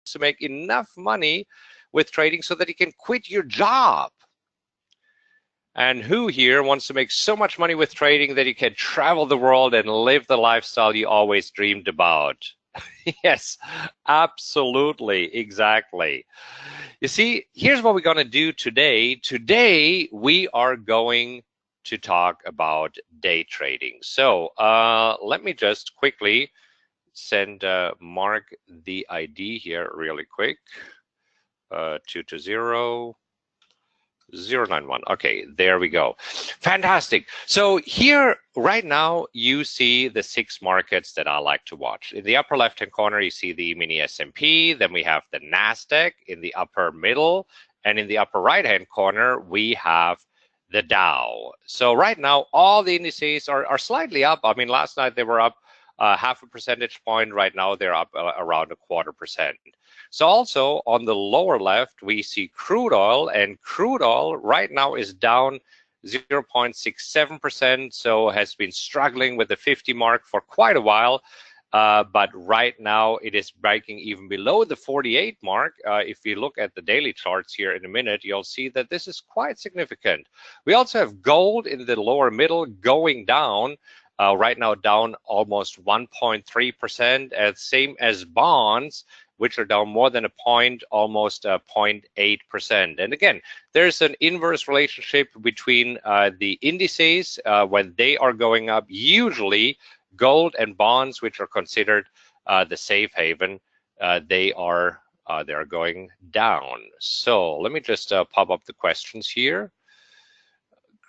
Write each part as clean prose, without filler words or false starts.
to make enough money with trading so that he can quit your job? And who here wants to make so much money with trading that you can travel the world and live the lifestyle you always dreamed about? Yes, absolutely, exactly. You see, here's what we're going to do today. Today, we are going to talk about day trading. So let me just quickly send Mark the ID here really quick. 220 091. Okay, there we go. Fantastic. So here right now you see the 6 markets that I like to watch. In the upper left hand corner you see the mini S&P, then we have the Nasdaq in the upper middle, and in the upper right hand corner we have the Dow. So right now all the indices are slightly up. I mean, last night they were up half a percentage point. Right now they're up around 1/4%. So also on the lower left, we see crude oil, and crude oil right now is down 0.67%, so has been struggling with the 50 mark for quite a while. But right now it is breaking even below the 48 mark. If you look at the daily charts here in a minute, you'll see that this is quite significant. We also have gold in the lower middle going down. Right now down almost 1.3%, as same as bonds, which are down more than a point, almost 0.8%. And again, there's an inverse relationship between the indices when they are going up. Usually gold and bonds, which are considered the safe haven, they are going down. So let me just pop up the questions here.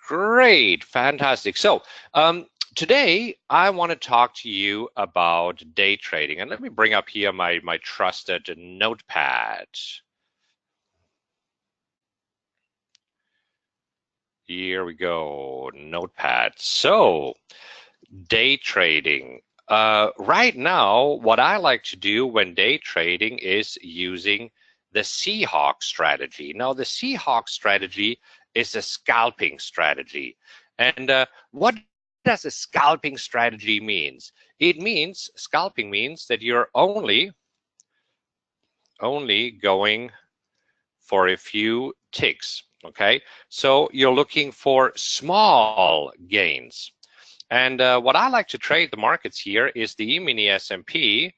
Great, fantastic. So today, I want to talk to you about day trading. And let me bring up here my trusted notepad. Here we go, notepad. So, day trading. Right now, what I like to do when day trading is using the Seahawk strategy. Now, the Seahawk strategy is a scalping strategy. And what does a scalping strategy means? Scalping means that you're only going for a few ticks, okay? So you're looking for small gains. And what I like to trade the markets here is the mini S&P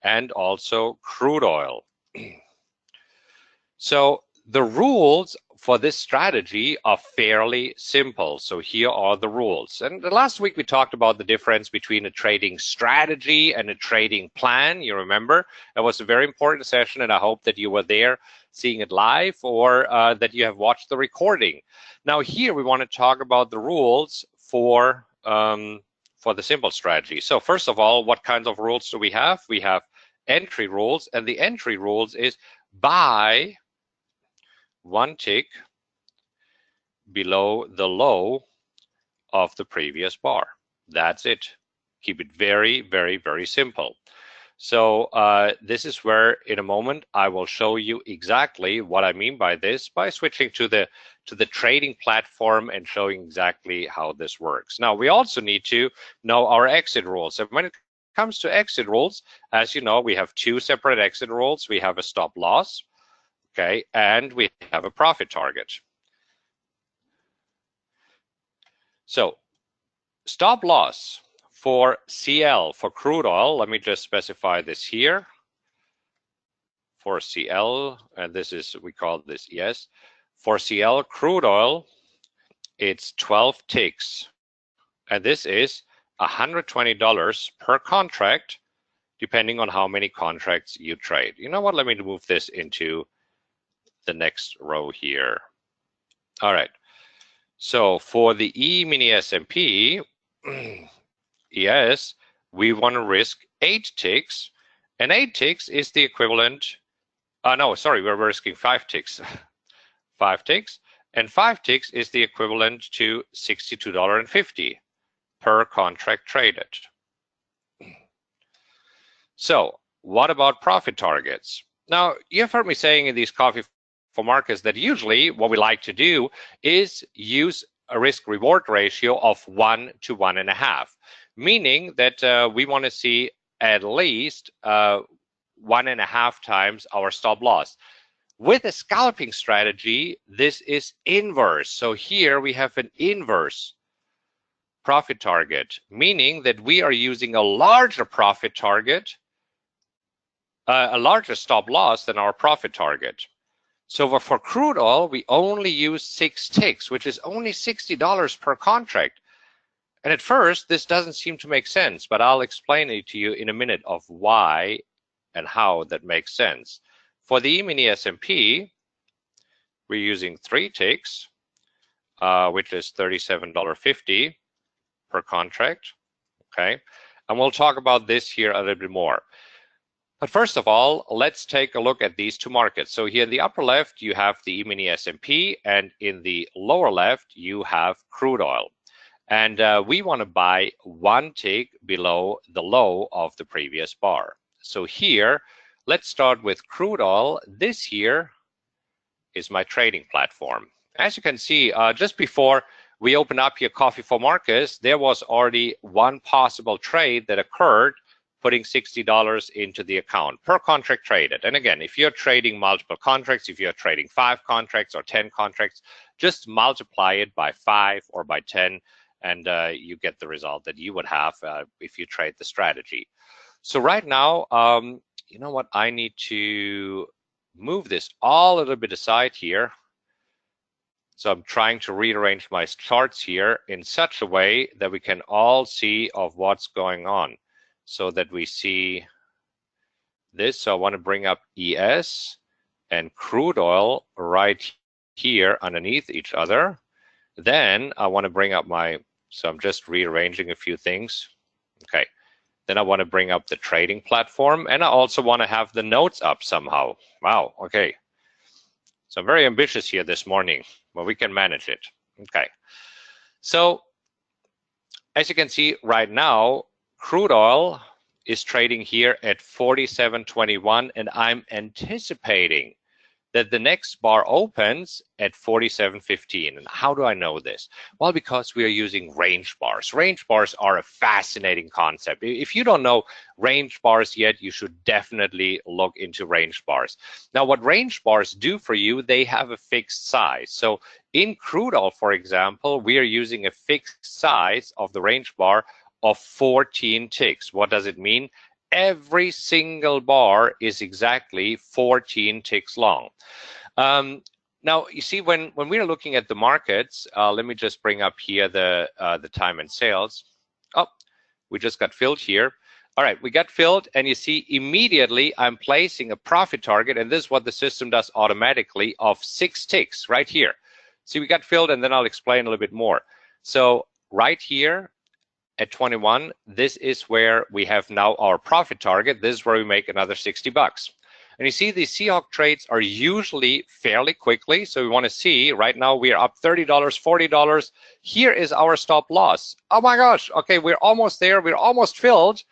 and also crude oil. So the rules for this strategy are fairly simple. So here are the rules. And last week we talked about the difference between a trading strategy and a trading plan. You remember? That was a very important session, and I hope that you were there seeing it live, or that you have watched the recording. Now here we want to talk about the rules for the simple strategy. So first of all, what kinds of rules do we have? We have entry rules, and the entry rules is buy 1 tick below the low of the previous bar. That's it. Keep it very, very, very simple. So this is where in a moment I will show you exactly what I mean by this by switching to the trading platform and showing exactly how this works. Now we also need to know our exit rules. And when it comes to exit rules, as you know, we have 2 separate exit rules. We have a stop loss, okay, and we have a profit target. So stop loss for CL, for crude oil, let me just specify this here. For CL, and this is, we call this ES. For CL crude oil, it's 12 ticks. And this is $120 per contract, depending on how many contracts you trade. You know what, let me move this into the next row here. All right, so for the E-mini S&P, yes, we want to risk 8 ticks, and 8 ticks is the equivalent, no, sorry, we're risking 5 ticks. 5 ticks, and 5 ticks is the equivalent to $62.50 per contract traded. So what about profit targets? Now, you've heard me saying in these coffee for markets that usually what we like to do is use a risk reward ratio of 1 to 1.5, meaning that we want to see at least 1.5 times our stop loss. With a scalping strategy, this is inverse. So here we have an inverse profit target, meaning that we are using a larger profit target, a larger stop loss than our profit target. So for crude oil, we only use 6 ticks, which is only $60 per contract. And at first, this doesn't seem to make sense, but I'll explain it to you in a minute of why and how that makes sense. For the E-mini S&P, we're using 3 ticks, which is $37.50 per contract, okay? And we'll talk about this here a little bit more. But first of all, let's take a look at these two markets. So here in the upper left, you have the E-mini S&P, and in the lower left, you have crude oil. And we want to buy 1 tick below the low of the previous bar. So here, let's start with crude oil. This here is my trading platform. As you can see, just before we open up here Coffee for Marcus, there was already one possible trade that occurred, putting $60 into the account per contract traded. And again, if you're trading multiple contracts, if you're trading 5 contracts or 10 contracts, just multiply it by 5 or by 10, and you get the result that you would have if you trade the strategy. So right now, you know what? I need to move this all a little bit aside here. So I'm trying to rearrange my charts here in such a way that we can all see of what's going on, so that we see this. So I want to bring up ES and crude oil right here underneath each other. Then I want to bring up so I'm just rearranging a few things. Okay. Then I want to bring up the trading platform, and I also want to have the notes up somehow. Wow, okay. So I'm very ambitious here this morning, but we can manage it. Okay. So as you can see right now, crude oil is trading here at 47.21, and I'm anticipating that the next bar opens at 47.15. And how do I know this? Well, because we are using range bars. Range bars are a fascinating concept. If you don't know range bars yet, you should definitely look into range bars. Now, what range bars do for you, they have a fixed size. So in crude oil, for example, we are using a fixed size of the range bar of 14 ticks. What does it mean? Every single bar is exactly 14 ticks long. Now, you see, when we are looking at the markets, let me just bring up here the time and sales. Oh, we just got filled here. All right, we got filled, and you see immediately I'm placing a profit target, and this is what the system does automatically, of 6 ticks right here. See, we got filled, and then I'll explain a little bit more. So right here, at 21, this is where we have now our profit target. This is where we make another 60 bucks. And you see these Seahawk trades are usually fairly quickly. So we want to see right now we are up $30, $40. Here is our stop loss. Oh my gosh. Okay, we're almost there. We're almost filled.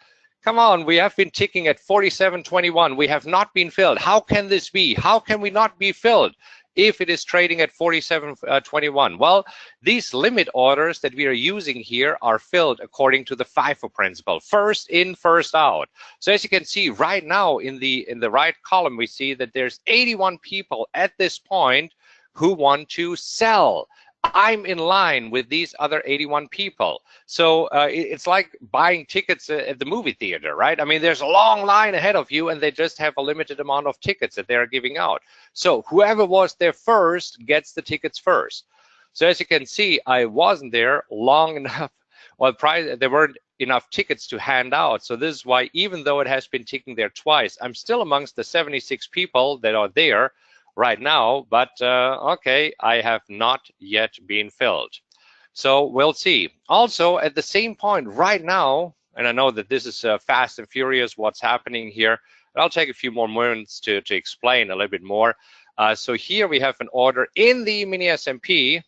Come on, we have been ticking at 47.21. We have not been filled. How can this be? How can we not be filled if it is trading at 47.21? Well, these limit orders that we are using here are filled according to the FIFO principle, first in, first out. So as you can see right now in the right column, we see that there's 81 people at this point who want to sell. I'm in line with these other 81 people. So it's like buying tickets at the movie theater, right? I mean, there's a long line ahead of you, and they just have a limited amount of tickets that they're giving out. So whoever was there first gets the tickets first. So as you can see, I wasn't there long enough. Well, there weren't enough tickets to hand out. So this is why, even though it has been ticking there twice, I'm still amongst the 76 people that are there right now, but okay, I have not yet been filled. So we'll see. Also, at the same point right now, and I know that this is fast and furious what's happening here, but I'll take a few more moments to explain a little bit more. So here we have an order in the mini S&P.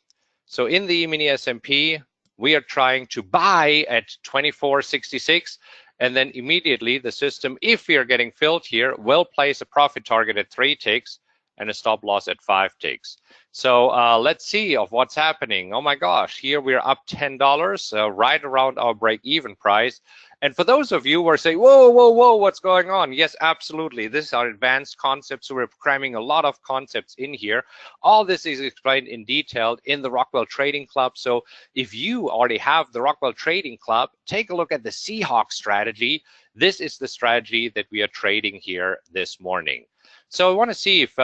So in the mini S&P, we are trying to buy at 24.66, and then immediately the system, if we are getting filled here, will place a profit target at 3 ticks and a stop loss at 5 ticks. So let's see of what's happening. Oh my gosh, here we're up $10, right around our break-even price. And for those of you who are saying, whoa, whoa, whoa, what's going on? Yes, absolutely. These are advanced concepts. So we're cramming a lot of concepts in here. All this is explained in detail in the Rockwell Trading Club. So if you already have the Rockwell Trading Club, take a look at the Seahawk strategy. This is the strategy that we are trading here this morning. So I want to see if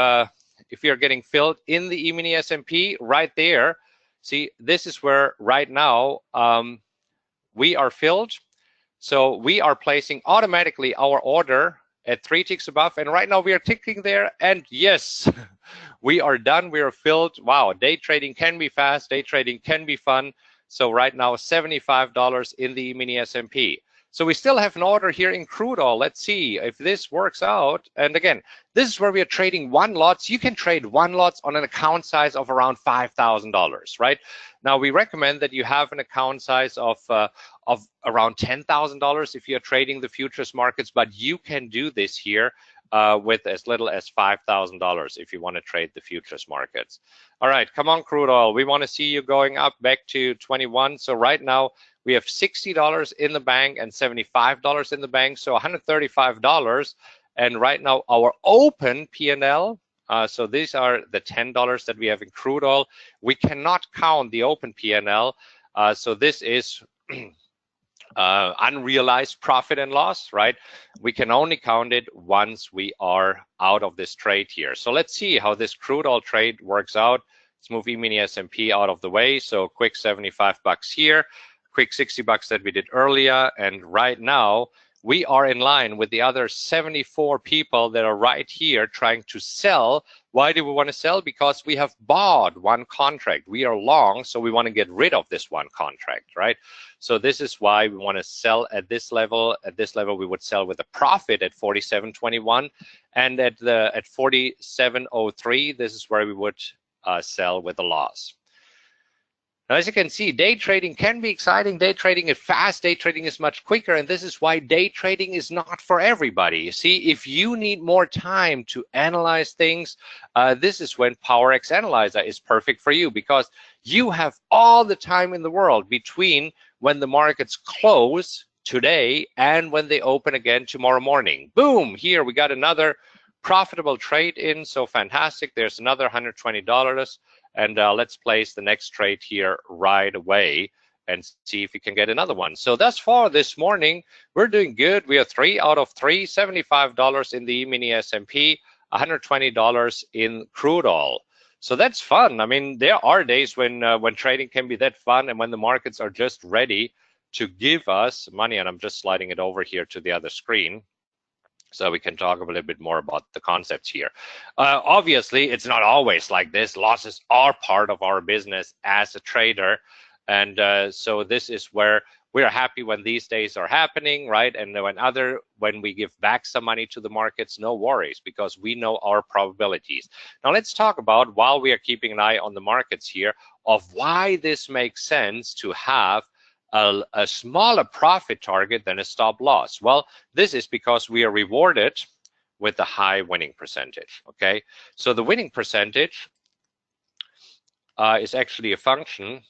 you're getting filled in the E-mini S&P right there. See, this is where right now we are filled. So we are placing automatically our order at 3 ticks above, and right now we are ticking there, and yes, we are done. We are filled. Wow, day trading can be fast. Day trading can be fun. So right now, $75 in the E-mini S&P. So we still have an order here in crude oil. Let's see if this works out. And again, this is where we are trading one lots. You can trade one lots on an account size of around $5,000, right? Now we recommend that you have an account size of around $10,000 if you're trading the futures markets, but you can do this here with as little as $5,000 if you want to trade the futures markets. All right, come on, crude oil. We want to see you going up back to 21. So right now we have $60 in the bank and $75 in the bank, so $135. And right now our open P&L, so these are the $10 that we have in crude oil. We cannot count the open P&L, so this is unrealized profit and loss, right? We can only count it once we are out of this trade here. So let's see how this crude oil trade works out. Let's move E-mini S&P out of the way. So quick 75 bucks here, quick 60 bucks that we did earlier, and right now we are in line with the other 74 people that are right here trying to sell. Why do we want to sell? Because we have bought one contract. We are long, so we want to get rid of this one contract, right? So this is why we want to sell at this level. At this level, we would sell with a profit at 47.21, and at 47.03, this is where we would sell with a loss. Now, as you can see, day trading can be exciting. Day trading is fast. Day trading is much quicker. And this is why day trading is not for everybody. You see, if you need more time to analyze things, this is when PowerX Analyzer is perfect for you, because you have all the time in the world between when the markets close today and when they open again tomorrow morning. Boom, here we got another profitable trade in. So fantastic. There's another $120. And let's place the next trade here right away and see if we can get another one. So thus far this morning, we're doing good. We are 3 out of 3, $75 in the E-mini S&P, $120 in crude oil. So that's fun. I mean, there are days when trading can be that fun and when the markets are just ready to give us money. And I'm just sliding it over here to the other screen, so we can talk a little bit more about the concepts here. Obviously, it's not always like this. Losses are part of our business as a trader. And so this is where we're happy when these days are happening, right? And when we give back some money to the markets, no worries, because we know our probabilities. Now let's talk about, while we are keeping an eye on the markets here, of why this makes sense to have a smaller profit target than a stop loss. Well, this is because we are rewarded with a high winning percentage, okay? So the winning percentage is actually a function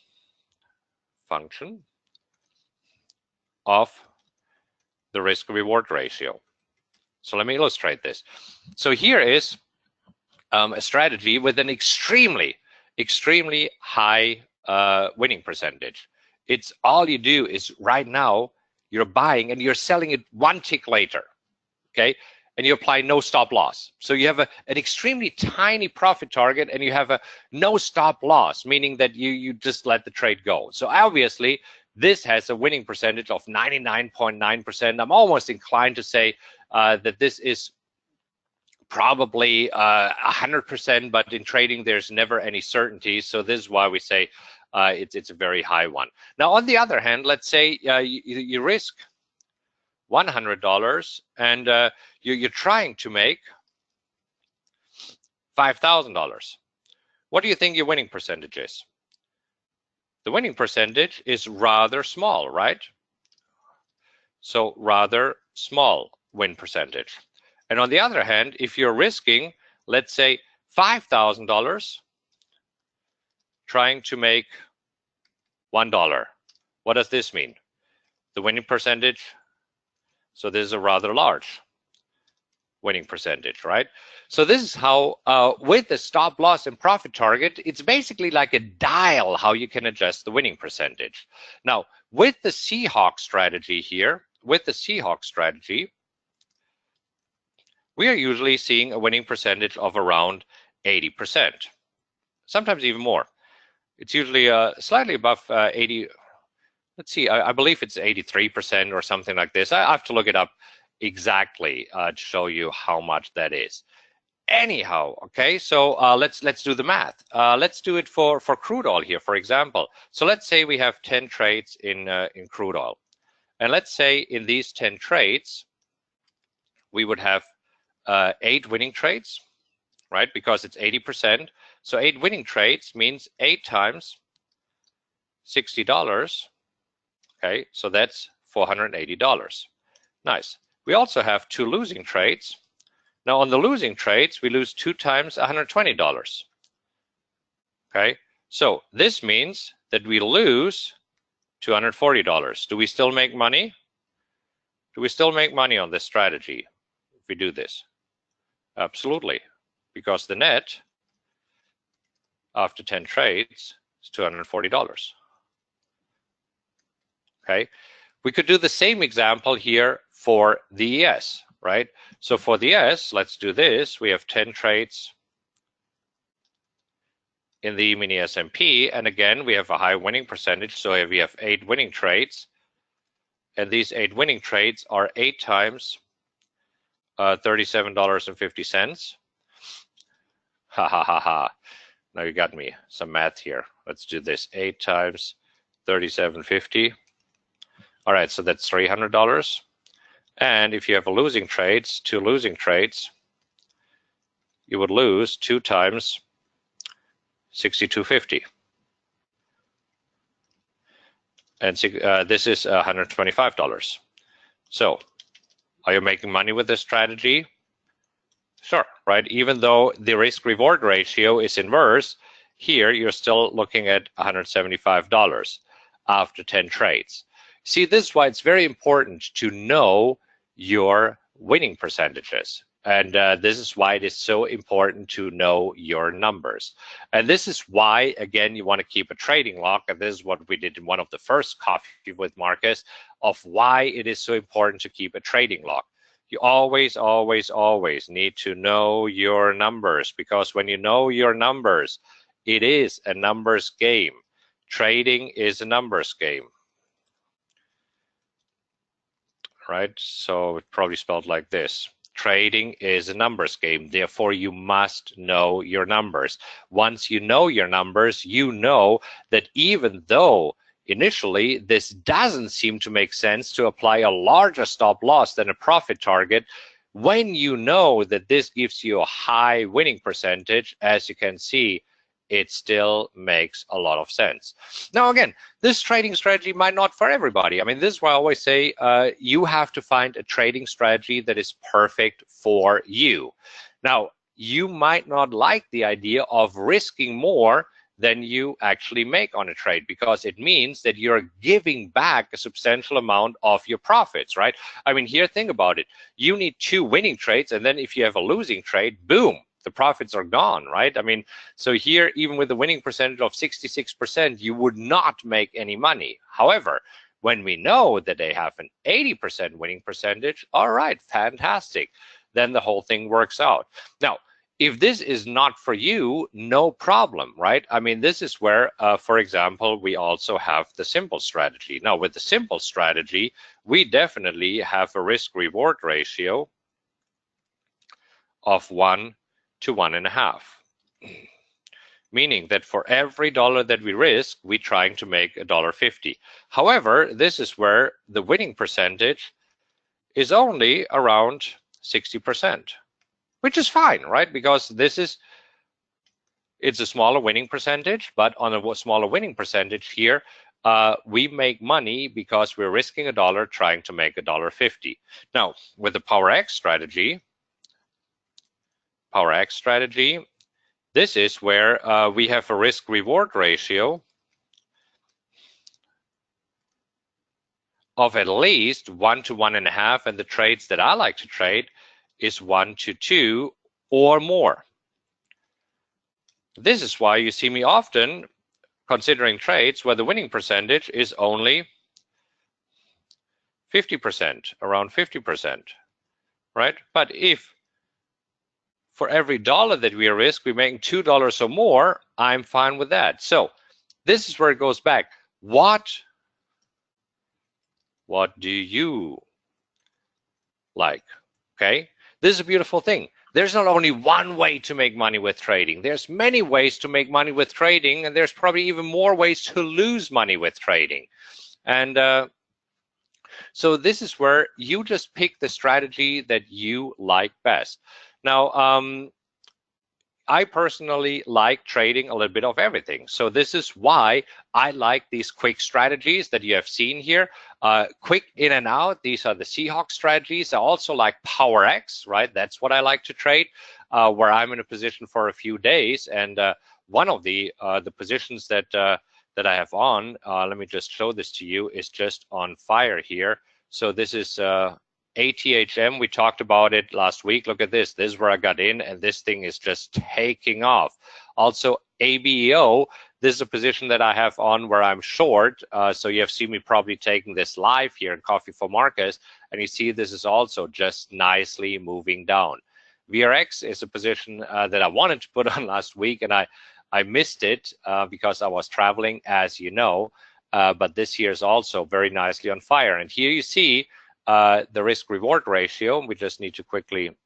of the risk-reward ratio. So let me illustrate this. So here is a strategy with an extremely high winning percentage. It's all you do is right now you're buying and you're selling it 1 tick later, okay? And you apply no stop loss. So you have an extremely tiny profit target and you have a no stop loss, meaning that you just let the trade go. So obviously this has a winning percentage of 99.9%. I'm almost inclined to say that this is probably 100%, but in trading there's never any certainty. So this is why we say it's a very high one. Now, on the other hand, let's say you risk $100 and you're trying to make $5,000. What do you think your winning percentage is? The winning percentage is rather small, right? So rather small win percentage. And on the other hand, if you're risking, let's say $5,000, trying to make $1. What does this mean? The winning percentage So this is a rather large winning percentage, right? So this is how, with the stop loss and profit target, it's basically like a dial how you can adjust the winning percentage. Now, with the Seahawk strategy here, with the Seahawk strategy, we are usually seeing a winning percentage of around 80%, sometimes even more. It's usually slightly above 80. Let's see, I believe it's 83% or something like this. I have to look it up exactly to show you how much that is. Anyhow, okay, so let's do the math. Let's do it for crude oil here, for example. So let's say we have 10 trades in crude oil, and let's say in these 10 trades we would have 8 winning trades, right? Because it's 80%. So 8 winning trades means 8 times $60. Okay, so that's $480. Nice. We also have 2 losing trades. Now on the losing trades, we lose 2 times $120. Okay, so this means that we lose $240. Do we still make money? Do we still make money on this strategy if we do this? Absolutely, because the net after 10 trades is $240. Okay, we could do the same example here for the ES, right? So for the ES, let's do this. We have 10 trades in the mini S&P, and again, we have a high winning percentage. So we have 8 winning trades, and these 8 winning trades are 8 times $37.50. Ha ha ha ha. Now you got me some math here. Let's do this. 8 times $37.50. All right, so that's $300. And if you have a losing trades, 2 losing trades, you would lose 2 times $62.50. And this is $125. So are you making money with this strategy? Sure, right? Even though the risk reward ratio is inverse, here you're still looking at $175 after 10 trades. See, this is why it's very important to know your winning percentages. And this is why it is so important to know your numbers. And this is why, again, you want to keep a trading log. And this is what we did in one of the first Coffee with Markus, of why it is so important to keep a trading log. You always, always, always need to know your numbers, because when you know your numbers, it is a numbers game. Trading is a numbers game. Right? So it probably spelled like this. Trading is a numbers game. Therefore, you must know your numbers. Once you know your numbers, you know that even though initially this doesn't seem to make sense to apply a larger stop loss than a profit target, when you know that this gives you a high winning percentage, as you can see, it still makes a lot of sense. Now, again, this trading strategy might not for everybody. I mean, this is why I always say you have to find a trading strategy that is perfect for you. Now, you might not like the idea of risking more than you actually make on a trade, because it means that you're giving back a substantial amount of your profits, right? I mean, here, think about it. You need 2 winning trades, and then if you have a losing trade, boom, the profits are gone, right? I mean, so here, even with a winning percentage of 66%, you would not make any money. However, when we know that they have an 80% winning percentage, all right, fantastic. Then the whole thing works out. Now, if this is not for you, no problem, right? I mean, this is where, for example, we also have the simple strategy. Now, with the simple strategy, we definitely have a risk-reward ratio of 1 to 1.5, meaning that for every dollar that we risk, we're trying to make $1.50. However, this is where the winning percentage is only around 60%, which is fine, right? Because it's a smaller winning percentage, but on a smaller winning percentage here, we make money because we're risking $1 trying to make $1.50. Now, with the PowerX strategy, this is where we have a risk-reward ratio of at least 1 to 1.5, and the trades that I like to trade is 1 to 2 or more. This is why you see me often considering trades where the winning percentage is only 50%, around 50%, right? But if for every dollar that we risk, we're making $2 or more, I'm fine with that. So this is where it goes back. What do you like? Okay, this is a beautiful thing. There's not only one way to make money with trading. There's many ways to make money with trading, and there's probably even more ways to lose money with trading. And so this is where you just pick the strategy that you like best. Now, I personally like trading a little bit of everything. So this is why I like these quick strategies that you have seen here. Quick in and out, these are the Seahawk strategies. I also like PowerX, right? That's what I like to trade, where I'm in a position for a few days. And one of the positions that I have on, let me just show this to you, is just on fire here. So this is ATHM, we talked about it last week. Look at this. This is where I got in, and this thing is just taking off. Also, ABEO, this is a position that I have on where I'm short. So you have seen me probably taking this live here in Coffee for Marcus, and you see this is also just nicely moving down. VRX is a position that I wanted to put on last week, and I missed it because I was traveling, as you know. But this here is also very nicely on fire. And here you see the risk-reward ratio. We just need to quickly,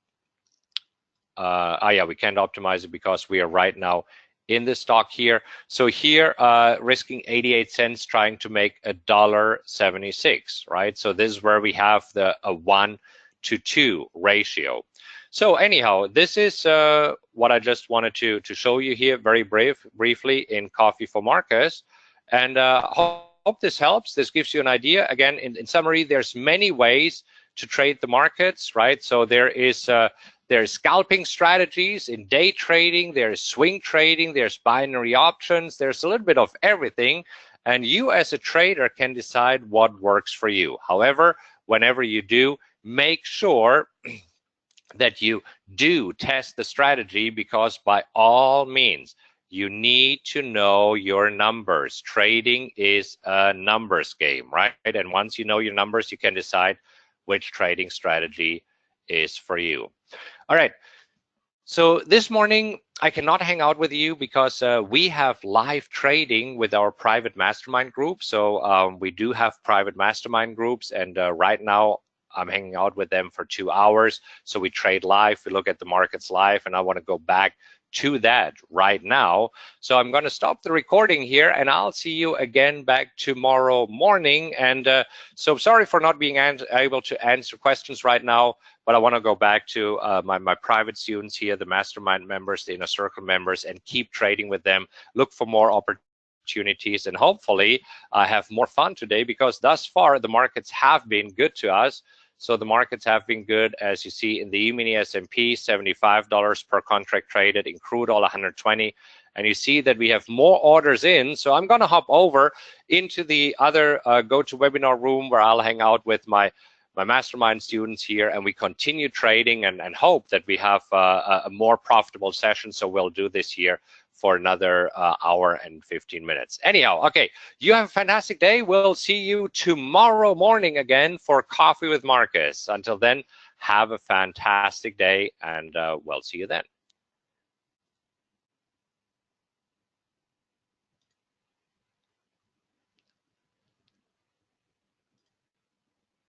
yeah, we can't optimize it because we are right now in the stock here. So here, risking 88 cents, trying to make $1.76, right? So this is where we have a 1 to 2 ratio. So anyhow, this is what I just wanted to show you here very briefly in Coffee for Marcus. And hope this helps. This gives you an idea. Again, in summary, there's many ways to trade the markets, right? So there's scalping strategies in day trading, there's swing trading, there's binary options, there's a little bit of everything. And you as a trader can decide what works for you. However, whenever you do, make sure that you do test the strategy, because by all means, you need to know your numbers. Trading is a numbers game, right? And once you know your numbers, you can decide which trading strategy is for you. All right. So this morning, I cannot hang out with you because we have live trading with our private mastermind group. So we do have private mastermind groups, and right now I'm hanging out with them for 2 hours. So we trade live, we look at the markets live, and I want to go back to that right now. So I'm going to stop the recording here, and I'll see you again back tomorrow morning. And so sorry for not being able to answer questions right now, but I want to go back to my private students here, the mastermind members, the inner circle members, and keep trading with them. Look for more opportunities, and hopefully have more fun today, because thus far the markets have been good to us. So the markets have been good, as you see in the E-mini S&P, $75 per contract traded, in crude oil 120, and you see that we have more orders in. So I'm going to hop over into the other GoToWebinar room, where I'll hang out with my mastermind students here, and we continue trading and hope that we have a more profitable session. So we'll do this here for another hour and 15 minutes. Anyhow, okay, you have a fantastic day. We'll see you tomorrow morning again for Coffee with Marcus. Until then, have a fantastic day, and we'll see you then.